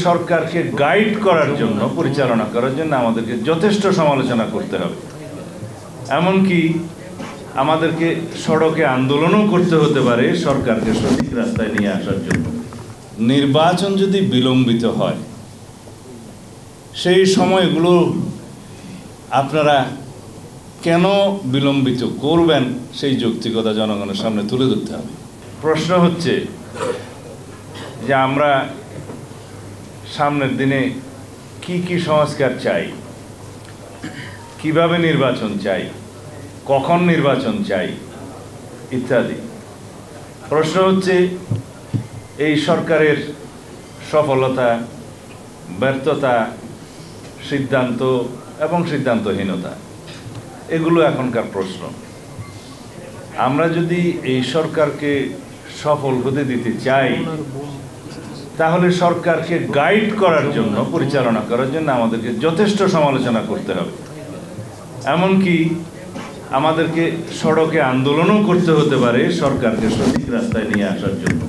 সরকারকে গাইড করার জন্য, পরিচালনা করার জন্য আমাদেরকে যথেষ্ট সমালোচনা করতে হবে। এমনকি আমাদেরকে সড়কে আন্দোলনও করতে হতে পারে সরকারকে সঠিক রাস্তায় নিয়ে আসার জন্য। নির্বাচন যদি বিলম্বিত হয়, সেই সময়গুলো আপনারা কেন বিলম্বিত করবেন সেই যৌক্তিকতা জনগণের সামনে তুলে ধরতে হবে। প্রশ্ন হচ্ছে যে আমরা সামনের দিনে কি কি সংস্কার চাই, কিভাবে নির্বাচন চাই, কখন নির্বাচন চাই ইত্যাদি। প্রশ্ন হচ্ছে এই সরকারের সফলতা, ব্যর্থতা, সিদ্ধান্ত এবং সিদ্ধান্তহীনতা, এগুলো এখনকার প্রশ্ন। আমরা যদি এই সরকারকে সফল হতে দিতে চাই, তাহলে সরকারকে গাইড করার জন্য, পরিচালনা করার জন্য আমাদেরকে যথেষ্ট সমালোচনা করতে হবে। এমনকি আমাদেরকে সড়কে আন্দোলনও করতে হতে পারে সরকারকে সঠিক রাস্তায় নিয়ে আসার জন্য।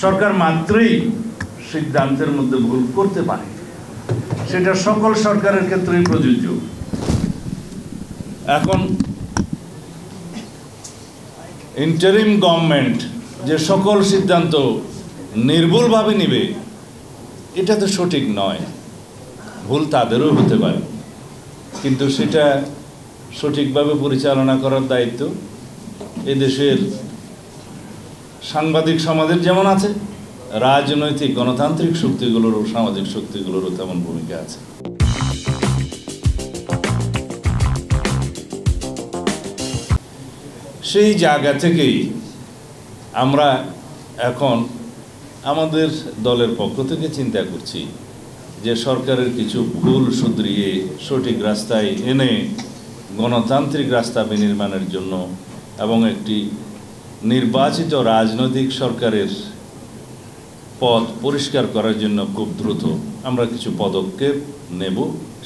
সরকার মাত্রই সিদ্ধান্তের মধ্যে ভুল করতে পারে, সেটা সকল সরকারের ক্ষেত্রেই প্রযোজ্য। এখন ইন্টারিম গভর্নমেন্ট যে সকল সিদ্ধান্ত নির্ভুলভাবে নেবে, এটা তো সঠিক নয়। ভুল তাদেরও হতে পারে, কিন্তু সেটা সঠিকভাবে পরিচালনা করার দায়িত্ব এদেশের সাংবাদিক সমাজের যেমন আছে, রাজনৈতিক গণতান্ত্রিক শক্তিগুলোরও, সামাজিক শক্তিগুলোরও তেমন ভূমিকা আছে। সেই জায়গা থেকেই আমরা এখন আমাদের দলের পক্ষ থেকে চিন্তা করছি যে সরকারের কিছু ভুল শুধরিয়ে সঠিক রাস্তায় এনে গণতান্ত্রিক রাস্তা বিনির্মাণের জন্য এবং একটি নির্বাচিত রাজনৈতিক সরকারের পথ পরিষ্কার করার জন্য খুব দ্রুত আমরা কিছু পদক্ষেপ নেব।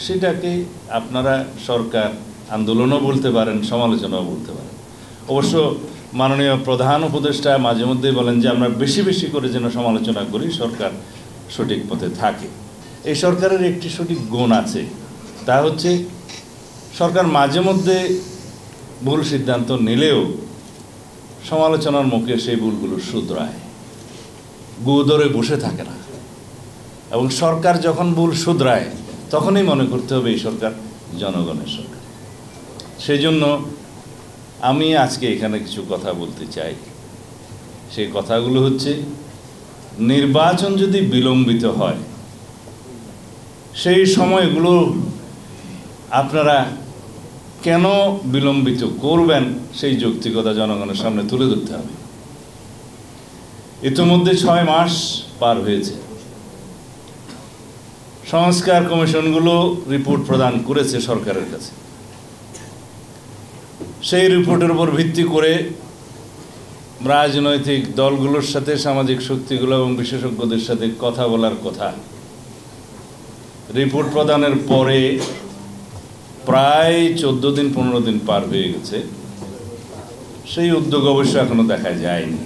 সেটাকে আপনারা সরকার আন্দোলনও বলতে পারেন, সমালোচনাও বলতে পারেন। অবশ্য মাননীয় প্রধান উপদেষ্টা মাঝে মধ্যেই বলেন যে আমরা বেশি বেশি করে যেন সমালোচনা করি, সরকার সঠিক পথে থাকে। এই সরকারের একটি সঠিক গুণ আছে, তা হচ্ছে সরকার মাঝে মধ্যে ভুল সিদ্ধান্ত নিলেও সমালোচনার মুখে সেই ভুলগুলো শুধরায়, গু ধরে বসে থাকে না। এবং সরকার যখন ভুল শুধরায় তখনই মনে করতে হবে এই সরকার জনগণের সরকার। সেই জন্য আমি আজকে এখানে কিছু কথা বলতে চাই। সেই কথাগুলো হচ্ছে, নির্বাচন যদি বিলম্বিত হয়, সেই সময়গুলো আপনারা কেন বিলম্বিত করবেন সেই যৌক্তিকতা জনগণের সামনে তুলে ধরতে হবে। ইতিমধ্যে 6 মাস পার হয়েছে। সংস্কার কমিশনগুলো রিপোর্ট প্রদান করেছে সরকারের কাছে। সেই রিপোর্টের উপর ভিত্তি করে রাজনৈতিক দলগুলোর সাথে, সামাজিক শক্তিগুলো এবং বিশেষজ্ঞদের সাথে কথা বলার কথা। রিপোর্ট প্রদানের পরে প্রায় 14 দিন 15 দিন পার হয়ে গেছে। সেই উদ্যোগ অবশ্য এখনো দেখা যায়নি।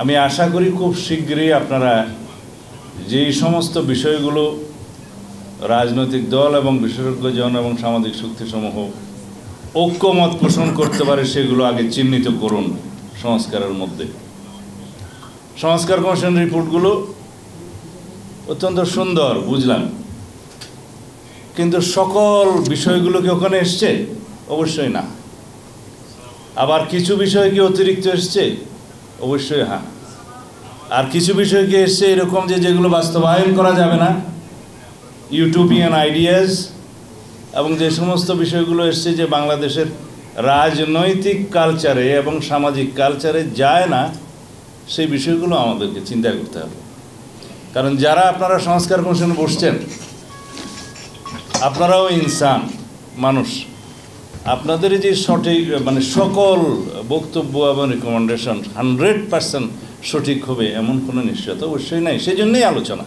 আমি আশা করি খুব শীঘ্রই আপনারা যেই সমস্ত বিষয়গুলো রাজনৈতিক দল এবং বিশেষজ্ঞজন এবং সামাজিক শক্তিসমূহ ঐক্যমত পোষণ করতে পারে, সেগুলো আগে চিহ্নিত করুন সংস্কারের মধ্যে। সংস্কার কমিশন রিপোর্টগুলো অত্যন্ত সুন্দর বুঝলাম, কিন্তু সকল বিষয়গুলো কি ওখানে এসছে? অবশ্যই না। আবার কিছু বিষয় কি অতিরিক্ত এসছে? অবশ্যই হ্যাঁ। আর কিছু বিষয় কি এসছে এরকম যেগুলো বাস্তবায়ন করা যাবে না, ইউটোপিয়ান আইডিয়াস, এবং যে সমস্ত বিষয়গুলো এসছে যে বাংলাদেশের রাজনৈতিক কালচারে এবং সামাজিক কালচারে যায় না, সেই বিষয়গুলো আমাদেরকে চিন্তা করতে হবে। কারণ যারা আপনারা সংস্কার কমিশনে বসছেন, আপনারাও ইনসান, মানুষ। আপনাদের যে সঠিক সকল বক্তব্য এবং রিকমেন্ডেশন 100% সঠিক হবে এমন কোনো নিশ্চয়তা অবশ্যই নাই। সেই জন্যই আলোচনা।